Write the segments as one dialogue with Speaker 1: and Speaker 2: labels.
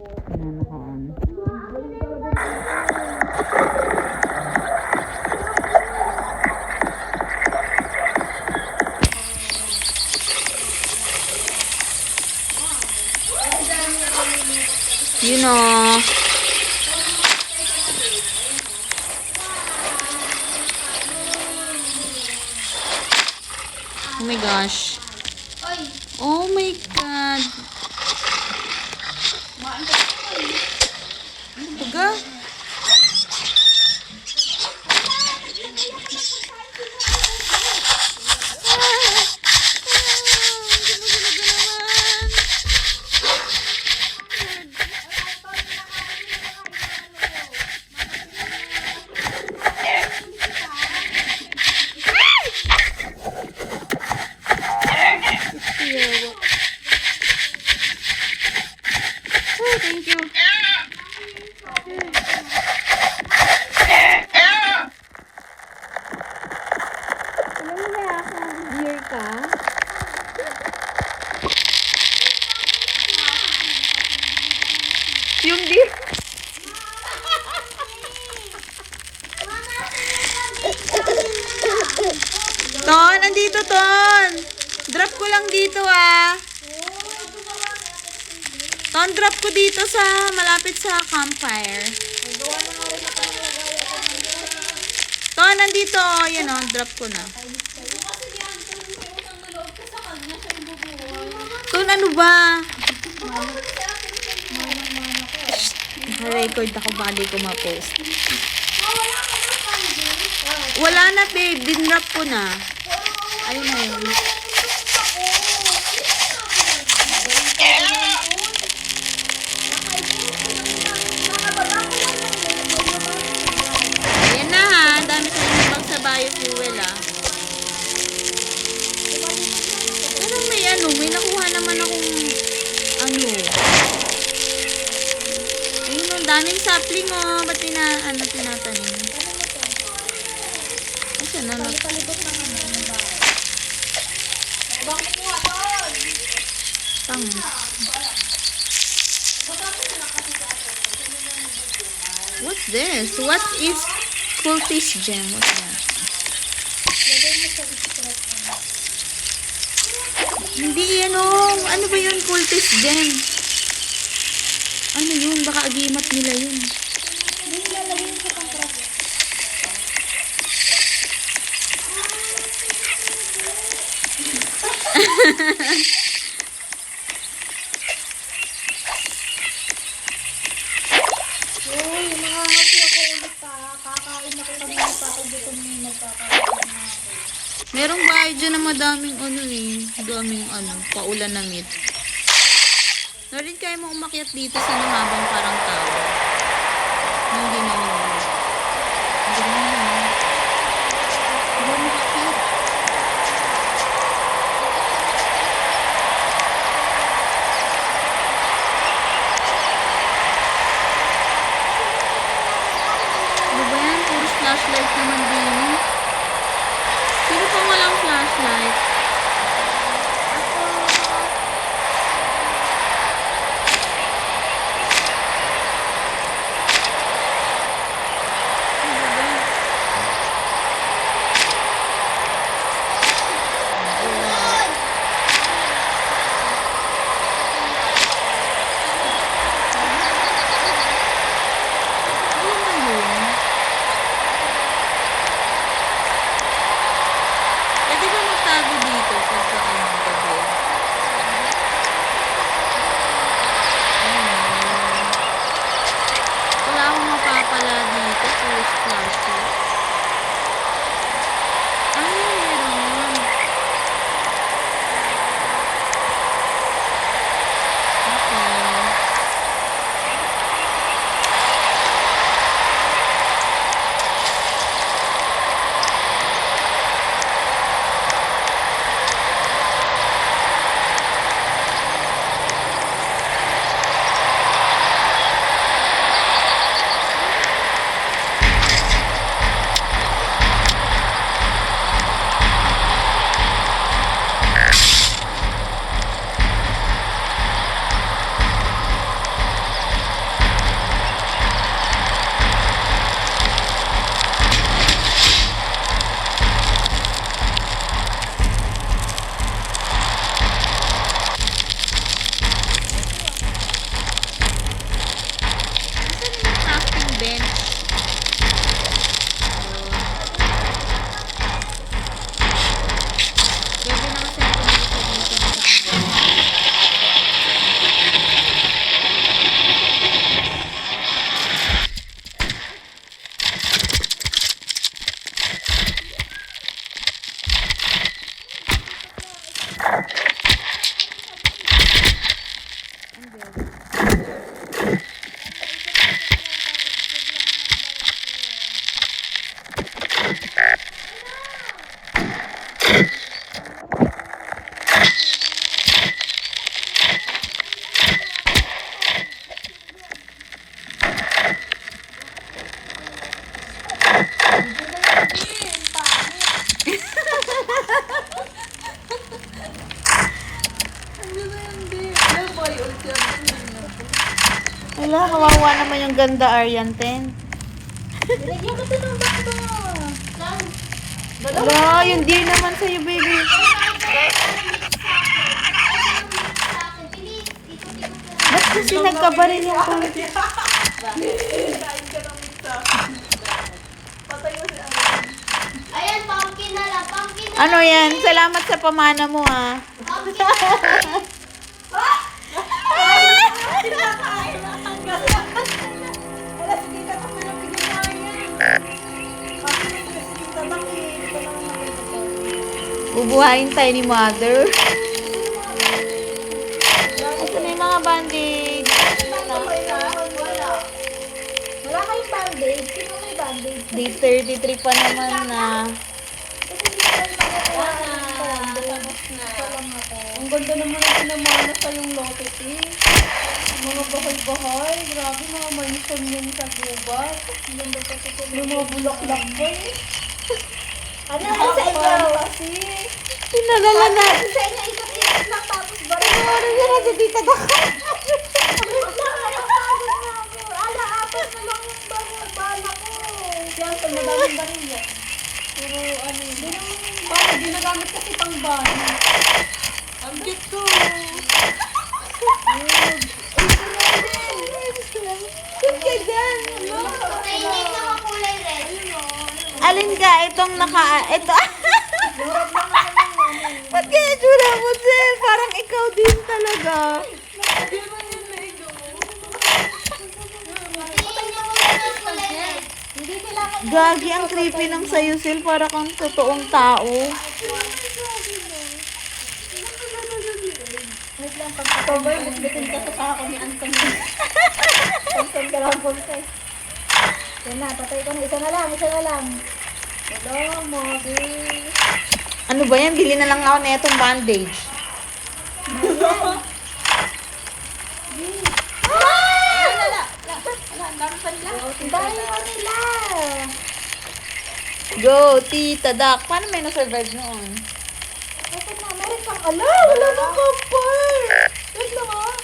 Speaker 1: Pinanakaan. You know. Oh my gosh. Oh my God. Ano ba ga? Oh, thank you. Alam mo na ako, beer ka? Yung beer. Ton, andito Ton. Drop ko lang dito ah. Ton, drop ko dito sa malapit sa campfire. Ton, nandito. Yan o, drop ko na. Ton, ano ba? Naka-record ako baka di ko ma-post. Wala na babe, dinrap ko na. Ayun na yun. Ayan na ha, dami sa inabang sa biofuel ah. Parang may ano, may nakuha naman akong ano. Ayun o, daming sapling oh. Ba't tinatanim? Asan na? Tang. What's this? What is cultist gem? What's that? Hindi yan oh. Ano ba yun? Cultist gem. Ano yun? Baka agimat nila yun. Merong bahay dyan na madaming ano eh. Daming ano, paulan na meat. Narin kaya mo umakyat dito sa mahabang parang tao. Hindi na yun. Hindi na yun. Hindi mo umakyat. Ano ba yan? Puro flashlight naman din. Sino pang walang flashlight? Wala, kawawa naman yung ganda, Aryan 10.
Speaker 2: Nilagyan ko ito ng bakba.
Speaker 1: Wala, yung dear naman sa'yo, baby. Ba't kasi nagkabaril yung kulit?
Speaker 2: Ayan, pumpkin na lang. Pumpkin na
Speaker 1: Ano yan? Salamat sa pamana mo, ha.
Speaker 2: Pumpkin na lang.
Speaker 1: Bubuhayin tayo ni mother. Ito na yung mga bandage.
Speaker 2: Wala kayong bandage. Sino may bandage?
Speaker 1: Day 33 pa naman na.
Speaker 2: Ang ganda naman ang pinamana sa yung lotus eh. Mga bahay-bahay. Grabe mga mansion yun sa gubat. Ang ganda pa ito. May mga bulaklak pa eh. Ano yung sa inyo?
Speaker 1: Pinalala na.
Speaker 2: Sa inyo, ikot-ikot lang tapos baril.
Speaker 1: Ano na nagdita ka?
Speaker 2: Ala, apat na lang yung bala ko. Yan, pag madaming baril yan. Pero ano, hindi naman bala. Ginagamit kasi pang bala. Ang cute ko.
Speaker 1: Cute ka dyan.
Speaker 2: Nainig na makulay red.
Speaker 1: Alin ka? Itong ito. Ba't kaya tsura mo, Zel? Parang ikaw din talaga.
Speaker 2: Hindi kailangan.
Speaker 1: Gagi, ang creepy ng sayo, Sil. Para kang totoong tao.
Speaker 2: Wait lang, pag-cover, bitbitin ka sa sako ni Anthony. Pansin ka lang, Bonsai. Yan na, patay ko na. Isa na lang. Hello, Mobi.
Speaker 1: Ano ba yan? Bili na lang ako na itong bandage.
Speaker 2: Dahil mo nila.
Speaker 1: Go, Tita Dak. Paano may na-survive noon?
Speaker 2: Ito na, meron pang wala nang kapal. Wait lang ah.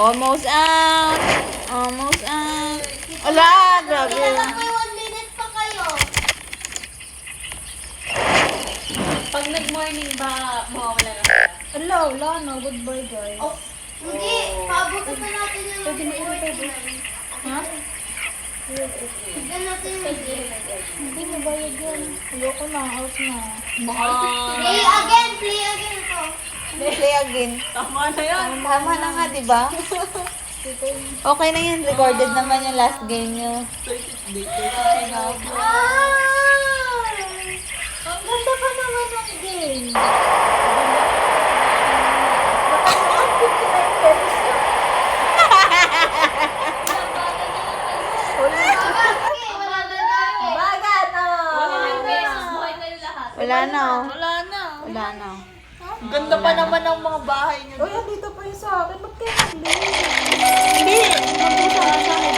Speaker 1: Almost out. Almost out. Wala, grabe.
Speaker 2: May 1 minute pa kayo.
Speaker 3: Pag nag-morning ba, mawawala na sila?
Speaker 2: Hello, Lana. Goodbye, guys.
Speaker 3: Oh,
Speaker 2: Hindi, paabutin pa natin yung
Speaker 3: pwede mo i-record.
Speaker 2: Ha? Tignan natin yung hindi mo bayad yan. Ayoko na, out na. Play again ito.
Speaker 1: Play again.
Speaker 3: Tama na yan.
Speaker 1: Tama na nga, di ba? Okay na yun. Recorded naman yung last game nyo.
Speaker 2: Ang ganda pa naman ng game. Bagat,
Speaker 1: Wala na, oh.
Speaker 3: Wala na.
Speaker 1: Wala na.
Speaker 3: Ang ganda pa naman ng mga bahay niyo.
Speaker 2: Uy, andito pa yung sa akin. Ba't kaya nag-leave?
Speaker 1: Hindi. Mabusa ka sa akin.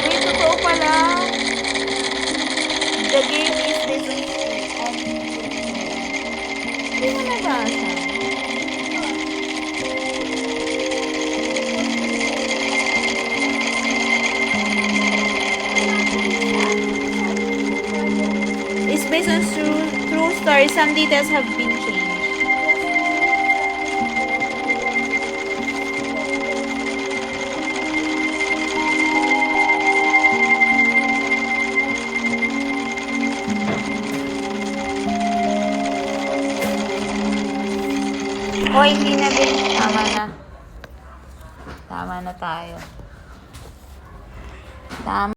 Speaker 1: Uy, totoo pala. The game is based on... Hindi mo nabasa. It's based on true story. Some details have been changed. O, hindi na din. Tama na. Tama na tayo. Tama.